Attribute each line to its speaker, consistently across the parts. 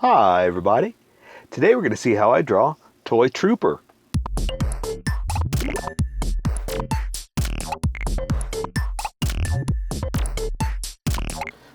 Speaker 1: Hi everybody! Today we're going to see how I draw Toy Trooper.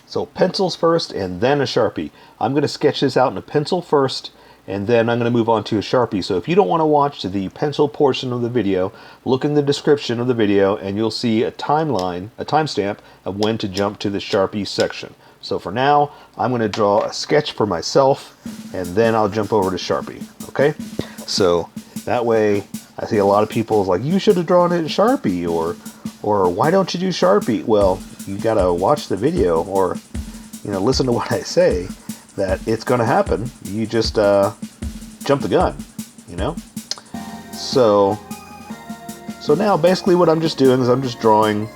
Speaker 1: So pencils first and then a Sharpie. I'm going to sketch this out in a pencil first and then I'm going to move on to a Sharpie. So if you don't want to watch the pencil portion of the video, look in the description of the video and you'll see a timeline, a timestamp of when to jump to the Sharpie section. So for now, I'm going to draw a sketch for myself and then I'll jump over to Sharpie. Okay? So that way I see a lot of people like, you should have drawn it in Sharpie or why don't you do Sharpie? Well, you got to watch the video or listen to what I say that it's going to happen. You just jump the gun, So now basically what I'm just doing is I'm just drawing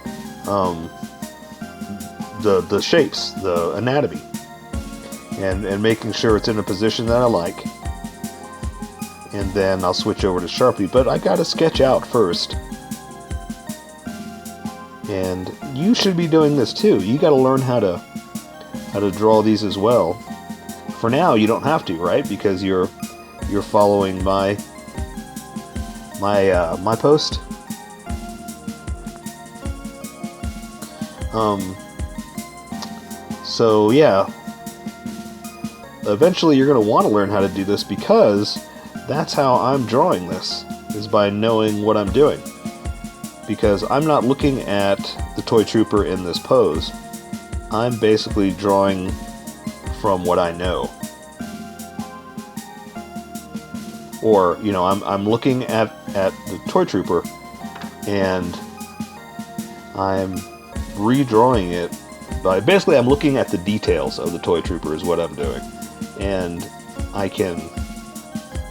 Speaker 1: the shapes, the anatomy, and making sure it's in a position that I like. And then I'll switch over to Sharpie, but I gotta sketch out first. And you should be doing this too. You gotta learn how to draw these as well. For now, you don't have to, right? Because you're following my post. So yeah, eventually you're going to want to learn how to do this because that's how I'm drawing this, is by knowing what I'm doing. Because I'm not looking at the Toy Trooper in this pose. I'm basically drawing from what I know. Or, I'm looking at the Toy Trooper and I'm redrawing it. Basically, I'm looking at the details of the Toy Trooper is what I'm doing. And I can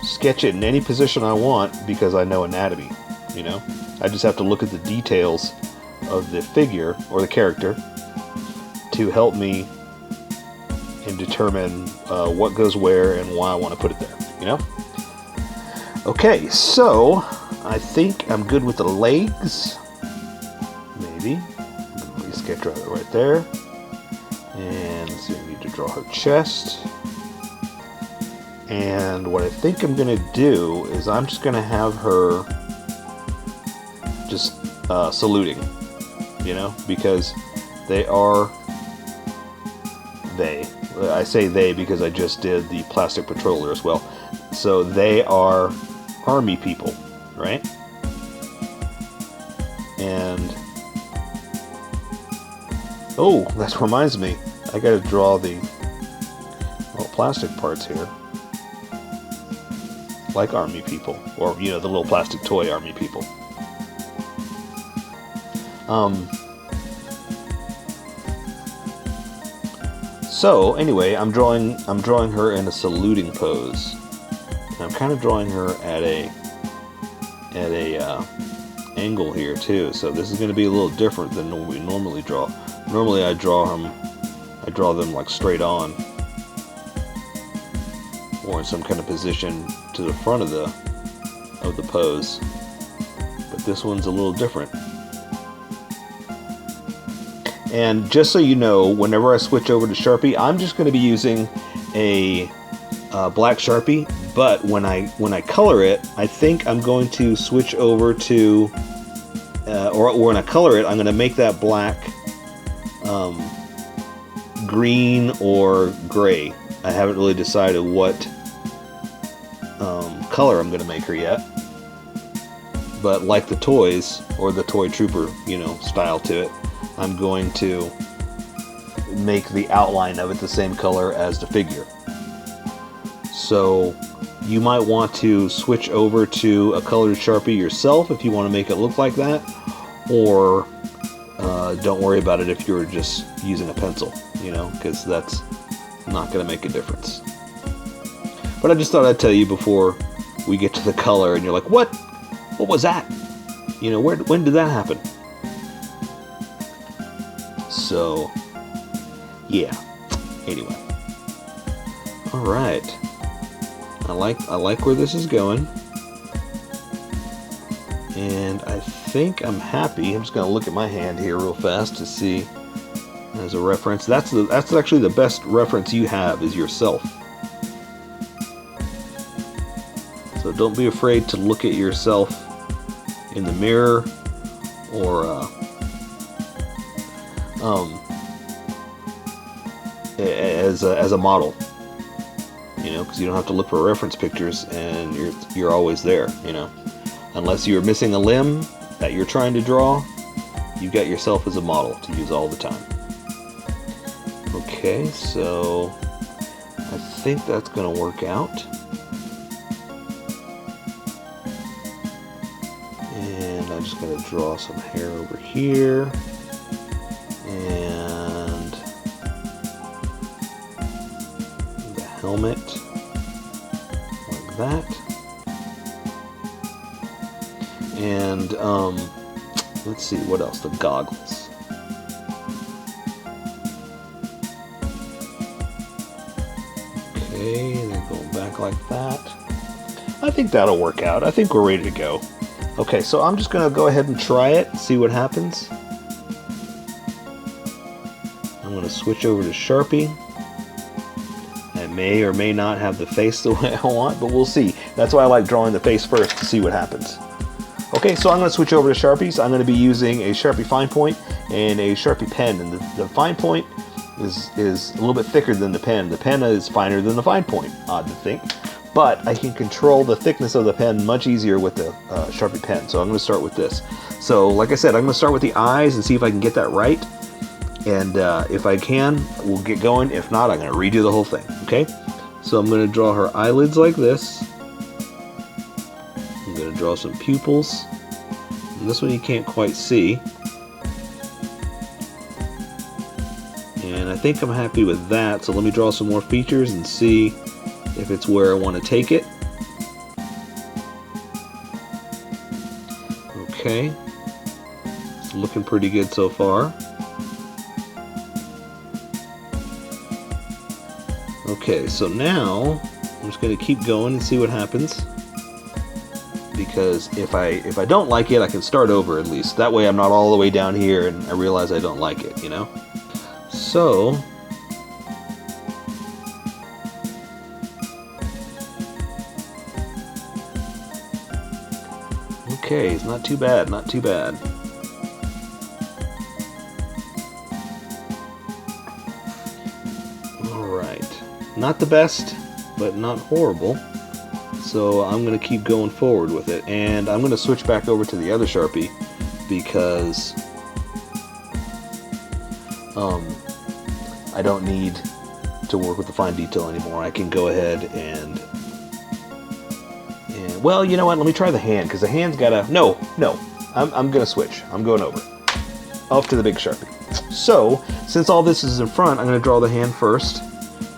Speaker 1: sketch it in any position I want because I know anatomy, I just have to look at the details of the figure or the character to help me and determine what goes where and why I want to put it there, Okay, so I think I'm good with the legs. Maybe. Sketch right there. And let's see, I need to draw her chest. And what I think I'm going to do is I'm just going to have her just saluting, because I say they because I just did the plastic patroller as well. So they are army people, right? And oh, that reminds me. I gotta draw the little plastic parts here. Like army people. Or, the little plastic toy army people. So, anyway, I'm drawing her in a saluting pose. And I'm kind of drawing her at a angle here, too. So this is going to be a little different than what we normally draw. Normally I draw them like straight on or in some kind of position to the front of the pose. But this one's a little different. And just so you know, whenever I switch over to Sharpie, I'm just going to be using a black Sharpie, but when I color it, I think I'm going to switch over to or when I color it, I'm going to make that black green or gray. I haven't really decided what color I'm going to make her yet. But like the toys, or the Toy Trooper, style to it, I'm going to make the outline of it the same color as the figure. So you might want to switch over to a colored Sharpie yourself if you want to make it look like that, or don't worry about it if you're just using a pencil, because that's not going to make a difference. But I just thought I'd tell you before we get to the color and you're like, what was that? When did that happen? So yeah, anyway, all right, I like where this is going, and I think I'm happy. I'm just going to look at my hand here real fast to see as a reference. That's actually the best reference you have, is yourself. So don't be afraid to look at yourself in the mirror or as a model, you know, because you don't have to look for reference pictures, and you're always there, you know. Unless you're missing a limb that you're trying to draw, you've got yourself as a model to use all the time. Okay, so I think that's going to work out. And I'm just going to draw some hair over here. And the helmet, like that. And let's see, what else? The goggles. Okay, and then going back like that. I think that'll work out. I think we're ready to go. Okay, so I'm just going to go ahead and try it, see what happens. I'm going to switch over to Sharpie. I may or may not have the face the way I want, but we'll see. That's why I like drawing the face first, to see what happens. Okay, so I'm going to switch over to Sharpies. I'm going to be using a Sharpie fine point and a Sharpie pen. And the fine point is a little bit thicker than the pen. The pen is finer than the fine point, odd to think. But I can control the thickness of the pen much easier with the Sharpie pen. So I'm going to start with this. So like I said, I'm going to start with the eyes and see if I can get that right. And if I can, we'll get going. If not, I'm going to redo the whole thing. Okay? So I'm going to draw her eyelids like this. I'm going to draw some pupils. And this one you can't quite see. And I think I'm happy with that. So let me draw some more features and see if it's where I want to take it. Okay. It's looking pretty good so far. Okay, so now I'm just going to keep going and see what happens. Because if I don't like it, I can start over at least. That way I'm not all the way down here and I realize I don't like it, you know? So okay, it's not too bad, not too bad. Alright. Not the best, but not horrible. So I'm going to keep going forward with it. And I'm going to switch back over to the other Sharpie because I don't need to work with the fine detail anymore. I can go ahead and well, you know what? Let me try the hand because the hand's got a... No. I'm going to switch. I'm going over. Off to the big Sharpie. So, since all this is in front, I'm going to draw the hand first.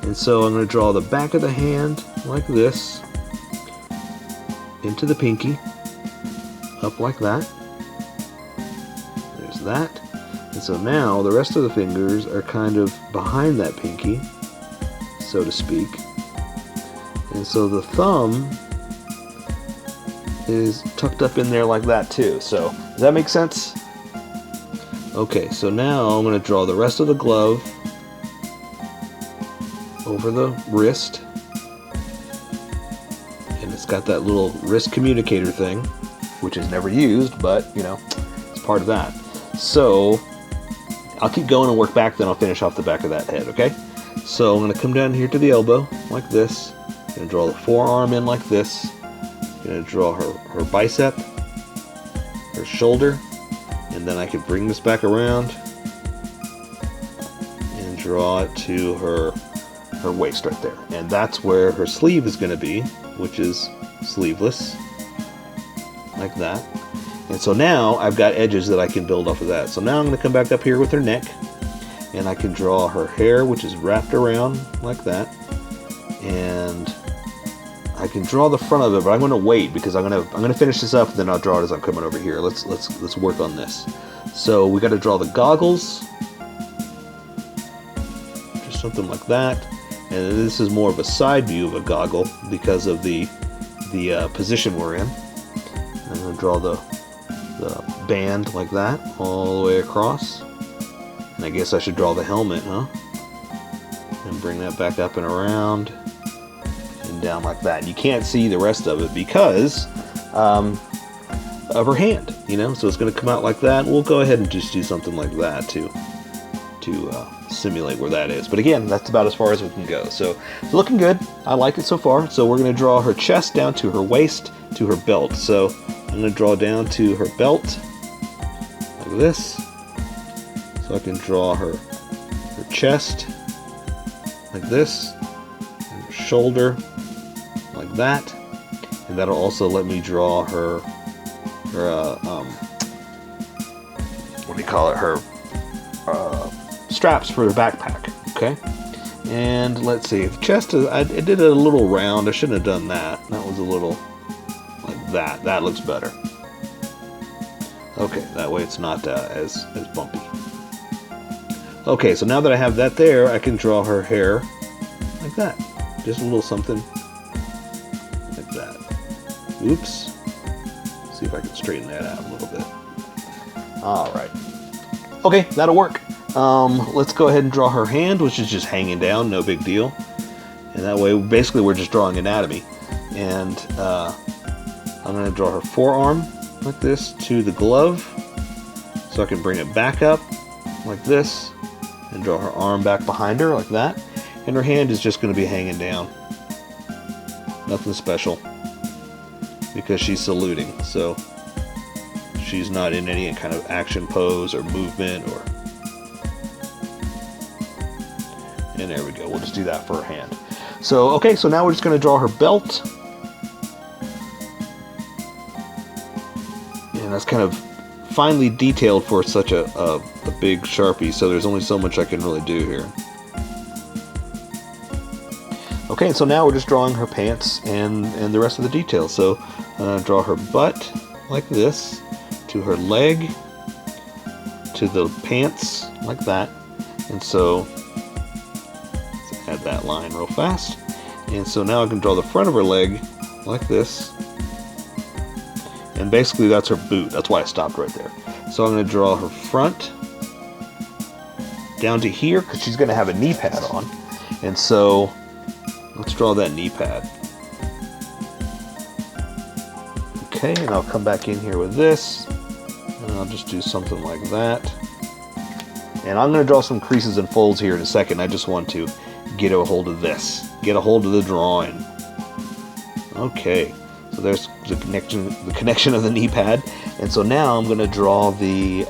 Speaker 1: And so I'm going to draw the back of the hand like this. Into the pinky, up like that. There's that. And so now the rest of the fingers are kind of behind that pinky, so to speak. And so the thumb is tucked up in there like that too. So does that make sense? Okay, so now I'm going to draw the rest of the glove over the wrist. It's got that little wrist communicator thing, which is never used, but, you know, it's part of that. So, I'll keep going and work back, then I'll finish off the back of that head, okay? So, I'm going to come down here to the elbow, like this. I'm going to draw the forearm in like this. I'm going to draw her bicep, her shoulder, and then I can bring this back around and draw it to her waist right there. And that's where her sleeve is going to be, which is sleeveless, like that. And so now I've got edges that I can build off of that. So now I'm going to come back up here with her neck, and I can draw her hair, which is wrapped around like that. And I can draw the front of it, but I'm going to wait because I'm going to finish this up, and then I'll draw it as I'm coming over here. Let's work on this. So we got to draw the goggles, just something like that. And this is more of a side view of a goggle because of the position we're in. I'm going to draw the band like that all the way across. And I guess I should draw the helmet, huh? And bring that back up and around. And and down like that. And you can't see the rest of it because of her hand, you know. So it's going to come out like that. We'll go ahead and just do something like that to simulate where that is. But again, that's about as far as we can go. So it's looking good. I like it so far. So we're going to draw her chest down to her waist to her belt. So I'm going to draw down to her belt like this. So I can draw her chest like this, and her shoulder like that, and that'll also let me draw her what do you call it? Her straps for the backpack. Okay, and let's see. The chest is, I did it a little round. I shouldn't have done that. That was a little like that. That looks better. Okay, that way it's not as bumpy. Okay, so now that I have that there, I can draw her hair like that. Just a little something like that. Oops. See if I can straighten that out a little bit. Alright. Okay, that'll work. Let's go ahead and draw her hand, which is just hanging down, no big deal. And that way, basically, we're just drawing anatomy. And I'm going to draw her forearm like this to the glove. So I can bring it back up like this. And draw her arm back behind her like that. And her hand is just going to be hanging down. Nothing special. Because she's saluting. So she's not in any kind of action pose or movement or... And there we go. We'll just do that for her hand. So, okay, so now we're just going to draw her belt. And that's kind of finely detailed for such a big Sharpie, so there's only so much I can really do here. Okay, so now we're just drawing her pants and the rest of the details. So draw her butt like this, to her leg, to the pants like that. And so let's add that line real fast. And so now I can draw the front of her leg like this. And basically that's her boot. That's why I stopped right there. So I'm going to draw her front down to here because she's going to have a knee pad on. And so let's draw that knee pad. Okay, and I'll come back in here with this. And I'll just do something like that. And I'm going to draw some creases and folds here in a second. I just want to get a hold of this. Get a hold of the drawing. Okay. So there's the connection of the knee pad, and so now I'm going to draw the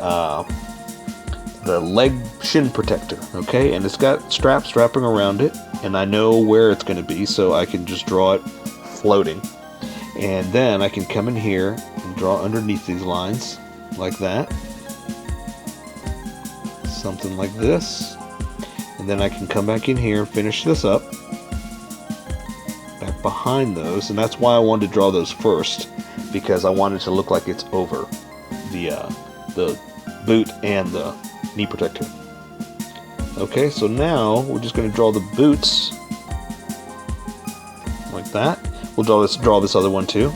Speaker 1: leg shin protector. Okay, and it's got straps wrapping around it, and I know where it's going to be, so I can just draw it floating, and then I can come in here and draw underneath these lines like that, something like this, and then I can come back in here and finish this up. Behind those, and that's why I wanted to draw those first, because I wanted to look like it's over the boot and the knee protector. Okay, so now we're just going to draw the boots like that. We'll draw this other one too.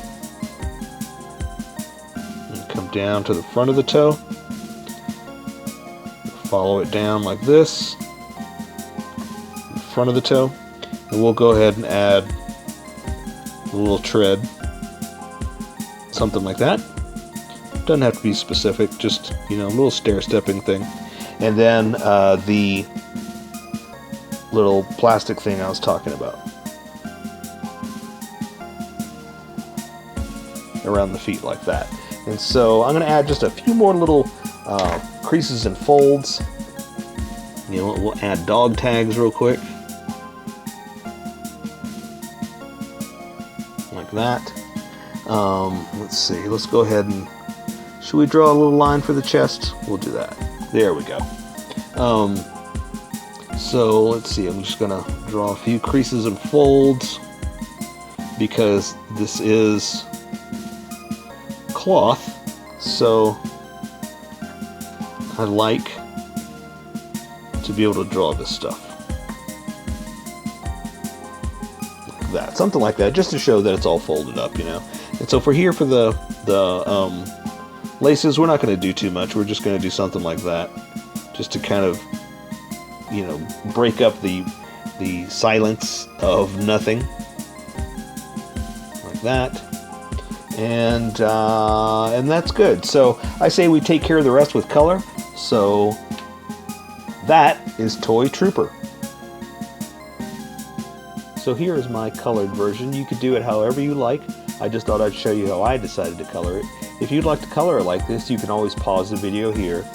Speaker 1: And come down to the front of the toe. Follow it down like this. The front of the toe, and we'll go ahead and add a little tread, something like that. Doesn't have to be specific, just, you know, a little stair-stepping thing. And then the little plastic thing I was talking about around the feet like that. And so I'm going to add just a few more little creases and folds. You know, we'll add dog tags real quick. Like that. Let's see. Let's go ahead and... Should we draw a little line for the chest? We'll do that. There we go. So let's see. I'm just going to draw a few creases and folds because this is cloth. So I like to be able to draw this stuff. Like that. Something like that, just to show that it's all folded up, you know. And so for here, for the laces, we're not going to do too much. We're just going to do something like that, just to kind of, you know, break up the silence of nothing. like that. And that's good. So I say we take care of the rest with color. So that is Toy Trooper. So here is my colored version. You could do it however you like. I just thought I'd show you how I decided to color it. If you'd like to color it like this, you can always pause the video here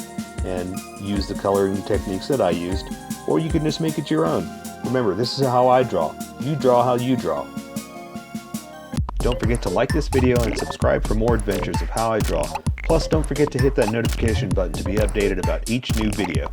Speaker 1: and use the coloring techniques that I used, or you can just make it your own. Remember, this is how I draw. You draw how you draw. Don't forget to like this video and subscribe for more adventures of how I draw. Plus, don't forget to hit that notification button to be updated about each new video.